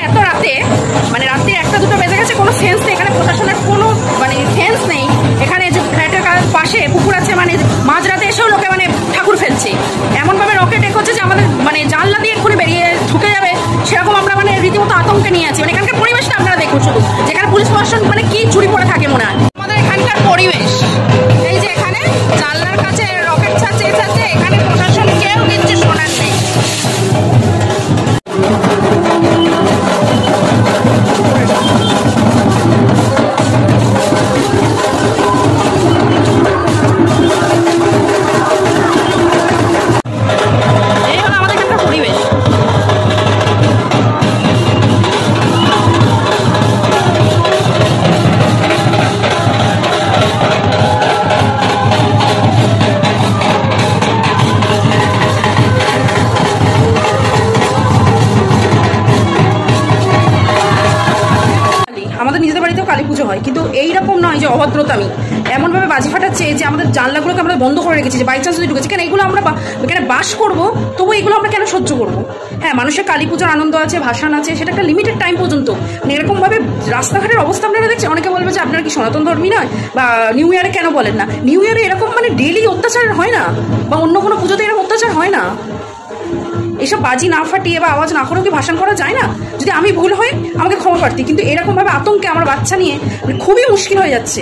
এত রাতে মানে রাত্রি 1টা-2টা বেজে গেছে, কোনো সেন্স নেই এখানে, প্রশাসনের কোনো মানে সেন্স নেই। এখানে যে ফ্ল্যাটের পাশে পুকুর আছে, মানে মাঝরাতে এসেও লোকে মানে ঠাকুর ফেলছে, এমনভাবে রকেট হচ্ছে যে আমাদের মানে জানলা দিয়ে এক্ষুনি বেরিয়ে ঢুকে যাবে, সেরকম আমরা মানে রীতিমতো আতঙ্কে নিয়ে আছি। মানে এখানকার পরিবেশটা আপনারা দেখুন শুধু, যেখানে পুলিশ প্রশাসন মানে কি চুরি পড়ে থাকে মনে হয়। আমাদের এখানকার পরিবেশ এই যে এখানে জানলার কাছে রকেট ছাড়ছে, এখানে প্রশাসন কেউ কিচ্ছু শোনার নেই। আমাদের নিজেদের বাড়িতেও কালী পুজো হয়, কিন্তু এইরকম নয় যে অভদ্রতামি এমনভাবে বাজি ফাটাচ্ছে যে আমাদের জানলাগুলোকে আমরা বন্ধ করে রেখেছি, যে বাই চান্স যদি ঢুকেছে। কেন এগুলো আমরা এখানে বাস করবো, তবু এগুলো আমরা কেন সহ্য করবো? হ্যাঁ, মানুষের কালী পুজোর আনন্দ আছে, ভাসান আছে, সেটা একটা লিমিটেড টাইম পর্যন্ত। মানে এরকমভাবে রাস্তাঘাটের অবস্থা আপনারা দেখছেন। অনেকে বলবে যে আপনারা কি সনাতন ধর্মী নয়, বা নিউ ইয়ারে কেন বলেন না? নিউ ইয়ারে এরকম মানে ডেইলি অত্যাচার হয় না, বা অন্য কোনো পুজোতে এরকম অত্যাচার হয় না? এসব বাজি না ফাটিয়ে বা আওয়াজ না করেও কি ভাষণ করা যায় না? যদি আমি ভুল হই আমাকে ক্ষমা প্রার্থী, কিন্তু এরকমভাবে আতঙ্কে আমার বাচ্চা নিয়ে খুবই মুশকিল হয়ে যাচ্ছে।